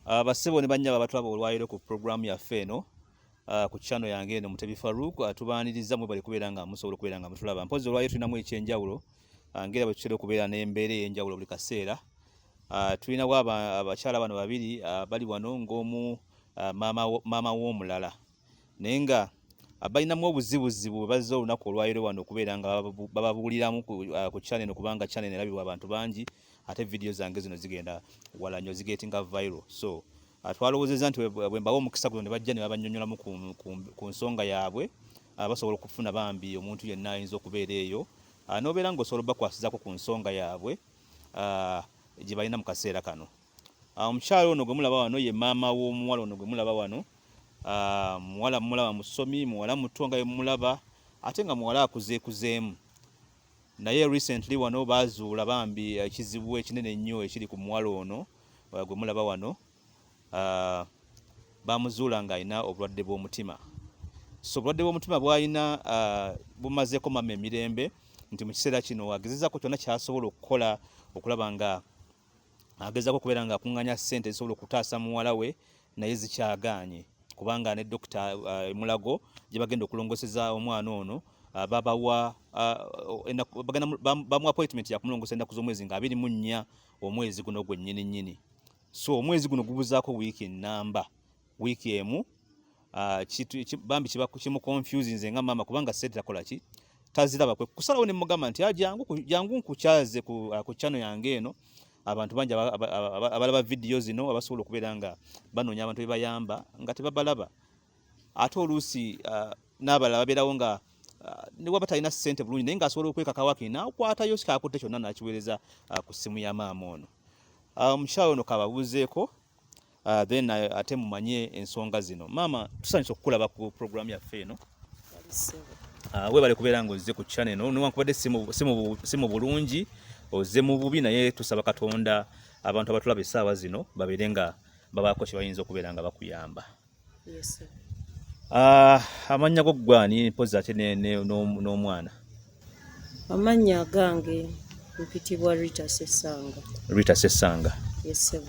Basebo ne banyaba batwaba olwayiro ku program ya Feno ku channel yange eno Mutebi Farouk atubaniriza mu bali kubeera nga musobola kubeera nga mutulaba mpozi olwayiro tulinamu ekyenjawulo ngera bwe tutera okubeera n'embeera ey'enjawulo buli kaseera. Tulina abakyala bano babiri bali wano ng'omu maama w'omulala naye nga balinamu obuzibuzibu bazze olunaku olwayiro wano okubeera nga bababuuliramu ku channel eno kubanga channel erabibwa abantu bangi ate video zange zino zigenda wala nnyo zigetinga viral. So twalowoozezza nti bwe mbawa omukisa guno ne bajja ne babannyonnyolamu ku nsonga yaabwe basobola okufuna Bambi omuntu yenna ayinza okubeera eyo n'obeera ng'osobola bakwasizaako ku nsonga yaabwe gye balina mu kaseera kano. Omukyalo ono gwe mulaba wano ye maama w'omuwala ono gwe mulaba wano. Muwala mulaba musomi, muwala muto nga ye mulaba ate nga muwala akuzeekuzeemu. Naye recently wano bazuula Bambi ekizibu ekinene ennyo ekiri ku muwala ono gwe mulaba wano. Bamuzuula ng'alina obulwadde bw'omutima. So obulwadde bw'omutima bw'alina bumazeeko mama emirembe nti mu kiseera kino agezezaako kyonna ky'asobola okukola okulaba nga agezaako okubeera nga akuŋŋaanya ssente ezisobola okutaasa muwala we naye zikyagaanye kubanga ne dokita Mulago gye bagenda okulongoseza omwana ono babawa bamuwa appointment ya kumulongosa ennaku z'omwezi nga 24 omwezi guno gwennyini. So omwezi guno gubuzaako wiiki nnamba wiiki emu. Bambi kimu confusing nze nga mama kubanga sente takola ki taziraba kwe kusalawo ne mugamba nti jangu nkukyaze ku channel yange eno abantu bangi abalaba video zino abasobola okubeera nga banoonya abantu bebayamba nga tebabalaba ate oluusi n'abalala babeerawo nga ne waba talina ssente bulungi naye ng'asobola okwekakawaki n'akwatayo kikakutte kyonna n'akiweereza ku ssimu ya maama ono. Omukyalo ono kababuuzeeko then ate mumanye ensonga zino. Maama tusanyusa okukulaba ku program yaffe eno. Weebale kubeera ng'ozze ku channel eno newankubadde si mu bulungi ozze mu bubi naye tusaba Katonda abantu abatulaba essaawa zino babeere nga babaako kye bayinza okubeera nga bakuyamba. Yes. Amannya go gwani mpozi ate n'omwana? Amannya gange mpitibwa Rita Sesanga. Rita Sesanga. Yes sir.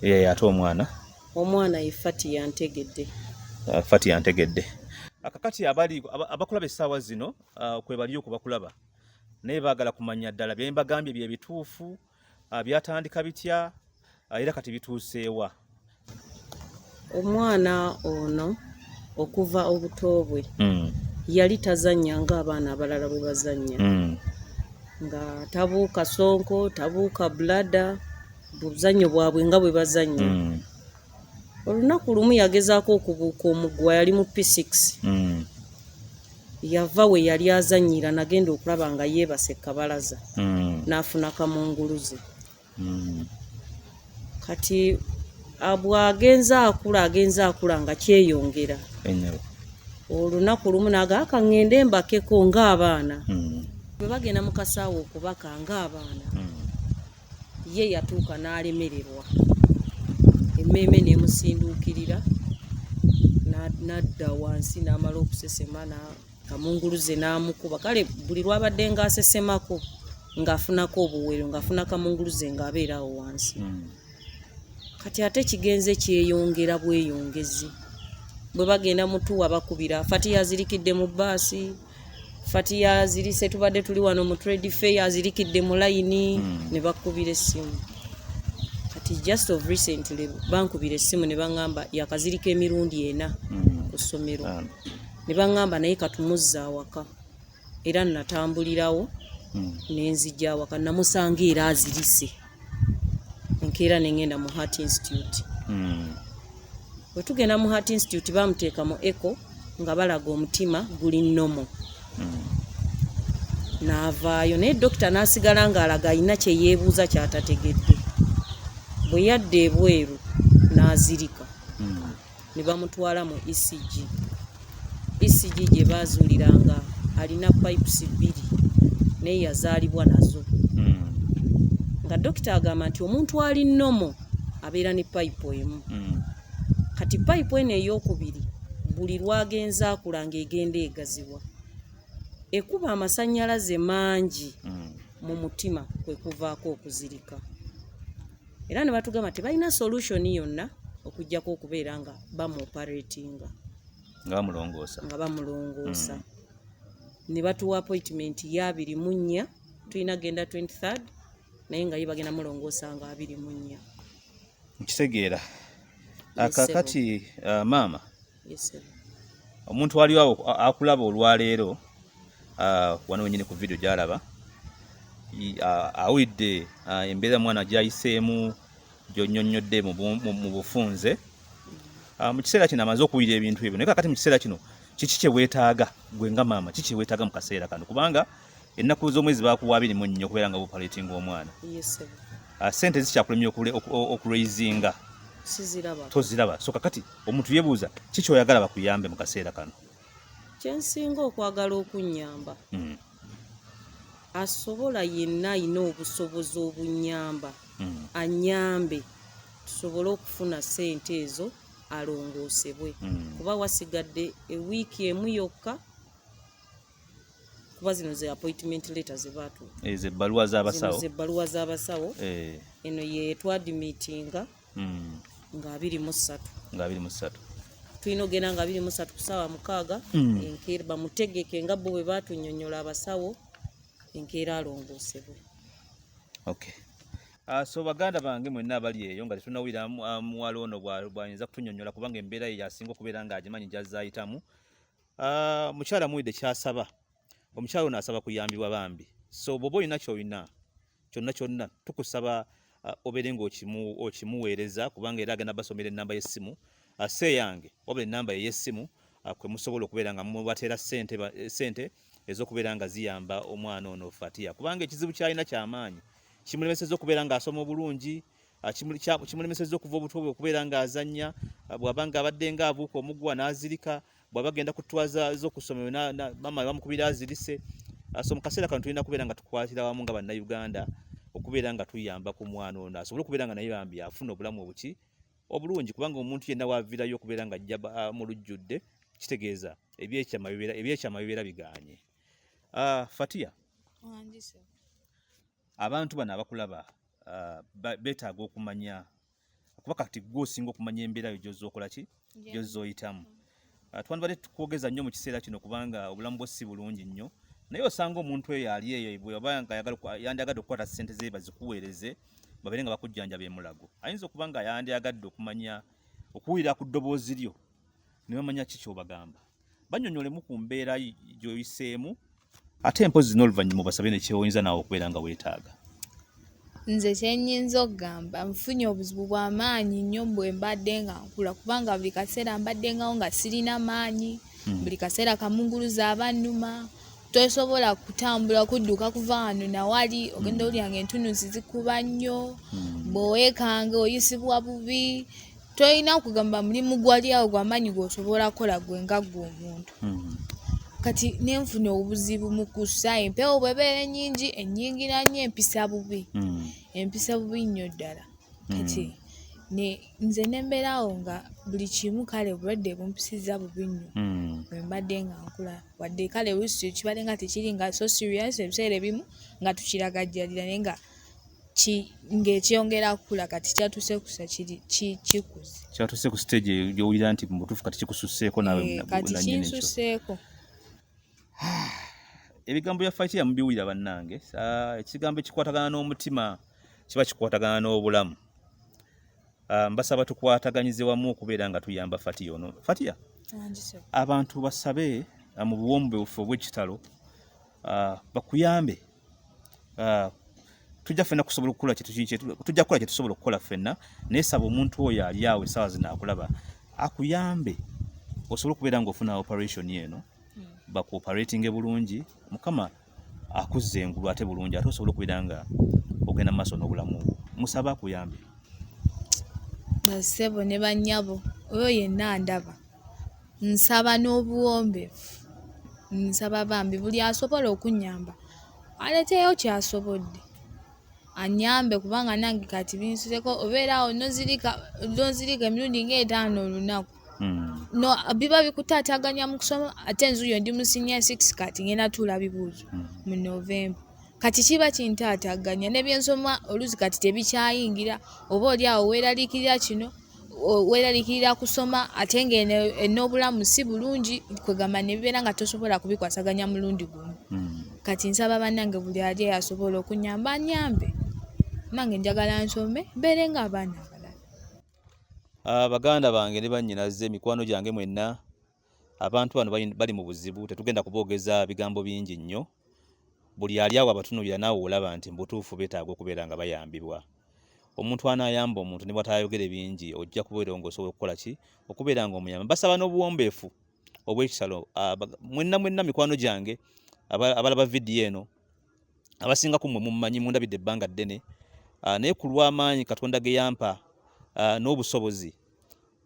Ate omwana? Omwana ye Fati Yantegedde. Fati Yantegedde. Akakati abakulaba essaawa zino kwe bali okubakulaba naye baagala kumanya ddala bye mbagambye bye bituufu byatandika bitya era kati bituuseewa. Omwana ono okuva obuto bwe yali tazannya ng'abaana abalala bwe bazannya nga tabuuka sonko tabuuka bulada buzannyo bwabwe nga bwe bazannya. Olunaku lumu yagezaako okubuuka omuggwa yali mu P6 yava we yali azannyira nagenda okulaba nga yeebase kabalaza n'afuna kamunguluze. Kati bw'agenza akula nga kyeyongera. Olunaku lumu naga kaŋŋende mbakeko ng'abaana bwe bagenda mu kasaawo okubaka ng'abaana ye yatuuka n'alemererwa emmeeme n'emusinduukirira n'adda wansi n'amala okusesema kamunguluze n'amukuba. Kale buli lwabadde ng'asesemako ng'afunako obuwero ng'afuna kamunguluze ng'abeerawo wansi. Kati ate kigenze kyeyongera bweyongezi bwe bagenda mutuwa bakubira Fati yazirikidde mu bbaasi Fati yazirise tubadde tuli wano mu trade fair yazirikidde mu layini ne bakubira essimu. Kati just of recently bankubira essimu ne baŋŋamba yakazirika emirundi 4 ku ssomero ne baŋŋamba naye katumuzza awaka era natambulirawo n'enzija awaka namusanga era azirise enkeera n'engenda mu Heart Institute. Bwe tugenda mu Heart Institute bamuteeka mu echo nga balaga omutima guli nnomo. N'avaayo naye dokita n'asigala ng'alaga alina kye yeebuuza ky'atategedde. Bwe yadda ebweru n'azirika ne bamutwala mu ECG gye baazuuliranga alina pipes 2 naye yazaalibwa nazo. Nga dokita agamba nti omuntu ali nnomo abeera ne pipe emu. Kati pipe eno ey'okubiri buli lwagenza akula ng'egenda egazibwa ekuba amasannyalaze mangi mu mutima kwe kuvaako okuzirika. era ne batugamba tebalina solution yonna okujjako okubeera nga bamuoperatinga nga bamulongoosa. Ne batuwa appointment ya 24 tulina genda 23rd naye nga ye bagenda mulongoosa nga 24. Nkitegeera. Akakati maama, yes, omuntu wali awo akulaba olwaleero wano wenyini ku video gy'alaba awidde embeera mwana gy'ayiseemu gy'onnyonnyodde mu bufunze. Mu kiseera kino amaze okuwulira ebintu ebyo naye kakati mu kiseera kino kiki kye weetaaga gwe nga maama, kiki kye weetaaga mu kaseera kano kubanga ennaku z'omwezi baakuwa 24 okubeera nga buoperatinga omwana. Sente zikyakulemye okuraisinga toziraba. So kakati omuntu yebuuza kiki oyagala bakuyambe mu kaseera kano? Kyensinga okwagala okunnyamba asobola yenna ayina obusobozi obunyamba anyambe tusobole okufuna sente ezo alongoosebwe kuba wasigadde ewiiki emu yokka kuba zino ze appointment letter ze baatu ezo ebbaluwa z'abasawo eno ye twadimitinga nga 23 tulina ogenda nga 23 ku ssaawa 6 enkeera bamutegeke nga bo bwe baatunyonnyola abasawo enkeera alongoosebwe. Okay. So baganda bange mwenna abali eyo nga tetunawulira muwala ono bw'ayinza kutunyonnyola kubanga embeera ye yasinga okubeera ng'agimanyi gy'azayitamu. Mukyala muwulidde kyasaba. Omukyala ono asaba kuyambibwa bambi. So bw'oba olina ky'olina kyonna tukusaba obeere ng'okimuweereza kubanga era agenda basomera ennamba y'essimu. Yange wabula ennamba ye y'essimu kwe musobola okubeera nga mubateera sente ez'okubeera nga ziyamba omwana ono Fatia kubanga ekizibu ky'alina ky'amaanyi. Kimulemesezza okubeera ng'asoma obulungi, kimulemesezza okuva obuto bwe okubeera ng'azannya, bw'aba ng'abadde ng'abuuka omuguwa n'azirika, bw'aba agenda kutwaza z'okusomero maama bamukubira azirise. So mu kaseera kano tulina kubeera nga tukwatira wamu nga bannayuganda okubeera nga tuyamba ku mwana ono asobole okubeera nga naye bambi afuna obulamu obulungi kubanga omuntu yenna waavirayo okubeera nga ajja mu lujjudde kitegeeza ebyekyama bibeera bigaanye. Fatia, abantu bano abakulaba beetaaga okumanya kuba kati gw'osinga okumanya embeera yo gy'ozookola ki gy'ozooyitamu. Twandibadde tukwogeza nnyo mu kiseera kino kubanga obulamu bwo si bulungi nnyo naye osanga omuntu eyo ali eyo bw'oba nga yandiyagadde okukwata ssente ze bazikuweereze babeere nga bakujjanjaba emulago. Ayinza okuba nga yandiyagadde okumanya okuwulira ku ddoboozi lyo ne bamanya ki ky'obagamba. Bannyonnyolemu ku mbeera gy'oyiseemu ate empozi n'oluvannyuma obasabe ne ky'oyinza naawe okubeera nga weetaaga. Nze kyennyinza okugamba nfunye obuzibu bw'amaanyi nnyo bwe mbadde nga nkula kubanga buli kaseera mbadde ngawo nga sirina maanyi. Buli kaseera kamunguluza abannuma tosobola kutambula kudduka kuva wano nawali ogenda olya ng'entunuzi zikuba nnyo bw'oweekanga oyisibwa bubi tolina okugamba mulimu gwali awo gw'amaanyi gw'osobola kukola gwe nga gwe omuntu. Kati nenfuna obuzibu mu kussa empewo bw'ebeera ennyingi ennyingira nnyo empisa bubi nnyo ddala. Kati nze nembeerawo nga buli kimu kale obulwadde bumpisiza bubi nnyo bwe mbadde nga nkula wadde kale oluusi kibadde nga tekiri nga so serious ebiseera ebimu nga tukiragajjalira naye nga ng'ekyongera kukula kati kyatuuse kusa kikuze kyatuuse ku stage gy'owulira nti mu butuufu kati kikususseeko nawe kati kinsusseeko. Ebigambo bya Fatia mubiwulira bannange. Ekigambo ekikwatagana n'omutima kiba kikwatagana n'obulamu. Mbasaba tukwataganyize wamu okubeera nga tuyamba Fatia ono. Fatia, abantu basabe mu buwombe bufe obw'ekitalo bakuyambe. Tujja ffenna kusobola okukola tujja kukola kye tusobola okukola ffenna naye saba omuntu oyo ali awo essaawa zino akulaba akuyambe osobole okubeera ng'ofuna operation eno bakuoperatinge bulungi Mukama akuzza engulu ate bulungi ate osobola okubeera nga ogenda mu maaso n'obulamu musaba akuyambe. Basebo ne bannyabo oyo yenna ndaba nsaba n'obuwombeefu nsaba bambi buli asobola okunnyamba aleteyo kyasobodde anyambe kubanga nange kati binsuseko obeera awo nozirika emirundi ng'etaano olunaku no biba bikutaataganya mu kusoma ate nzuyo ndi mu senior 6 kati ngenda tuula bibuuzo mu November kati kiba kintaataganya n'ebyensoma oluzi kati tebikyayingira oba oli awo weeralikirira kino weeralikirira kusoma ate ng'en'obulamu si bulungi kwegamba ne bibeera nga tosobola kubikwasaganya mulundi gumu. Kati nsaba bannange buli ali asobola okunyamba anyambe nange njagala nsome mbeere ng'abaana abalala. Baganda bange ne bannyinaze mikwano gyange mwenna abantu bano bali mu buzibu tetugenda kuboogeza bigambo bingi nnyo. Buli ali awo abatunuulira naawe olaba nti mu butuufu beetaaga okubeera nga bayambibwa. Omuntu anaayamba omuntu ne bw'ataayogere bingi ojja kubeera ng'osobola okukola ki okubeera ng'omuyamba. Basaba n'obuwombeefu obw'ekisalo mwenna mikwano gyange abalaba vidiyo eno abasinga ku mmwe mummanyi mundabidde ebbanga ddene naye ku lw'amaanyi Katonda ge yampa n'obusobozi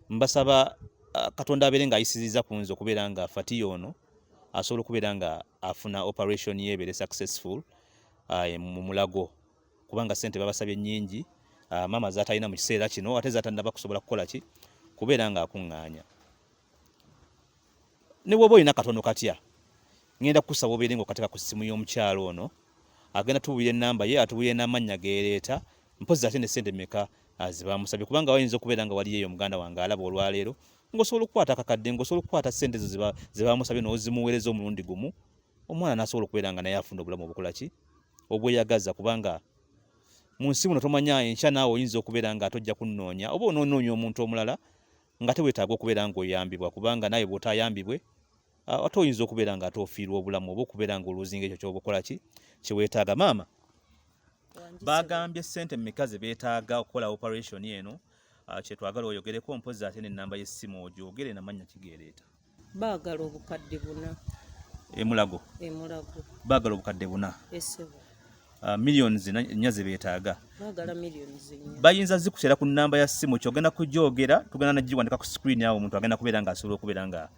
mbasaba Katonda abeere ng'ayisiriza ku nze okubeera nga Fatiyo ono asobola okubeera nga afuna operation ye ebeere successful mu Mulago kubanga ssente babasabye nnyingi. Mama z'atalina mu kiseera kino ate z'atannaba kusobola kukola ki kubeera ng'akuŋŋaanya. Ne bw'oba olina katono katya ngenda kukusaba obeere ng'okateeka ku ssimu y'omukyalo ono agenda tubuulira ennamba ye atubuulira n'amannya geereeta mpozi ate ne ssente mmeka zibamusabye kubanga wayinza okubeera nga waliyo eyo muganda wange alaba olwaleero ng'osobola okukwata akakadde ng'osobola okukwata ssente ezo ze bamusabye n'ozimuweereza omulundi gumu omwana n'asobola okubeera nga naye afuna obulamu obukola ki obweyagaza kubanga mu nsi muno tomanya enkya naawe oyinza okubeera nga atojja kunnoonya oba onoonoonya omuntu omulala nga teweetaaga okubeera ng'oyambibwa kubanga naye bw'otaayambibwe ate oyinza okubeera nga ate ofiirwa obulamu oba okubeera ng'oluzinga ekyo ky'oba okola ki kyeweetaaga. Maama bagambye ssente mmeka ze beetaaga okukola operation eno kyetwagala oyogereko mpozi ate n'ennamba y'essimu ogyogere n'amannya kigeereeta. Baagala obukadde 4. Mulago baagala obukadde 4. Millions 4 ze beetaaga. Baagala millions 4. Bayinza zikuteera ku nnamba ya ssimu kyogenda kugyogera tugenda nagiwandika ku screen awo omuntu agenda kubeera ng'asobola okubeera nga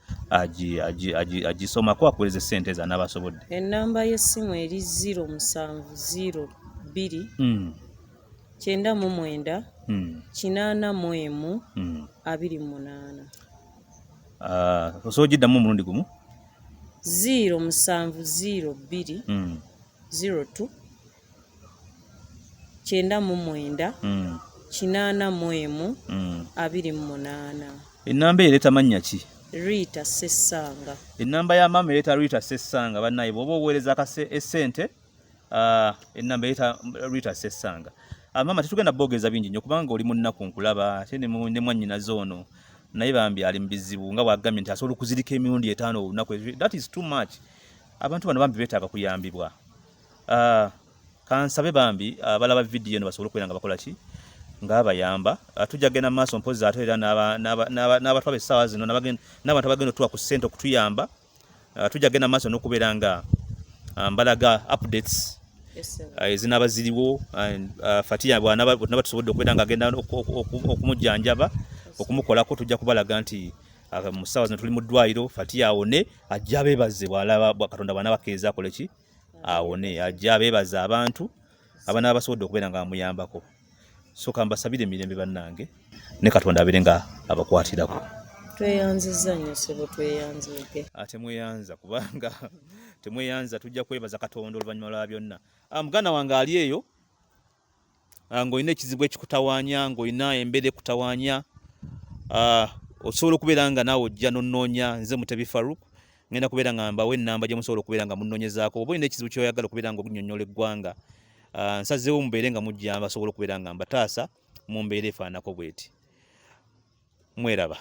agisomako akuweereza ssente ze anaaba asobodde. Ennamba y'essimu eri 0702 999 28. Osobola ogiddamu omulundi gumu. 0702 02 999 28. Ennamba ereeta mannya ki? Rita Sessanga. Ennamba ya maama ereeta Rita Sessanga bannaye bw'oba oweereza essente ennamba ereeta Rita Sessanga. Maama tetugenda boogeza bingi nnyo kubanga oli munnaku nkulaba ate ne mwannyinaze ono naye Bambi ali mu bizibu nga bw'agambye nti asobola okuzirika emirundi 5 olunaku. That is too much. Abantu bano Bambi beetaaga kuyambibwa. Kansabe Bambi abalaba vidiyo eno basobole okubeera nga bakola ki ng'abayamba. Tujja genda maaso mpozi ate era n'abantu ab'essaawa zino n'abantu abagenda otuwa ku ssente okutuyamba. Tujja genda maaso n'okubeera nga mbalaga updates ezinaaba ziriwo. Fatiya bw'anaaba tusobodde okubeera nga agenda okumujjanjaba okumukolako tujja kubalaga nti mu ssaawa zino tuli mu ddwaliro Fatiya awone ajja abeebaze bw'alaba Katonda bw'anaaba akkeeza akole ki awone ajja abeebaza abantu abanaaba basobodde okubeera nga amuyambako. So kambasabire emirembe bannange ne Katonda abeere nga abakwatirako. Tweyanziza nnyo sebo tweyanzike. Temweyanza kubanga temweyanza tujja kwebaza Katonda oluvannyuma lwa byonna. Muganda wange ali eyo ng'olina ekizibu ekikutawaanya ng'olina embeera ekutawaanya osobola okubeera nga naawe ojja n'onnoonya nze Mutebi Farouk ngenda kubeera nga mbawe ennamba gye musobola okubeera nga munnoonyezaako oba olina ekizibu ky'oyagala okubeera nga ogunnyonnyola eggwanga nsazeewo mubeere nga mujja basobola okubeera nga mbataasa mu mbeera efaananako bw'eti. Mweraba.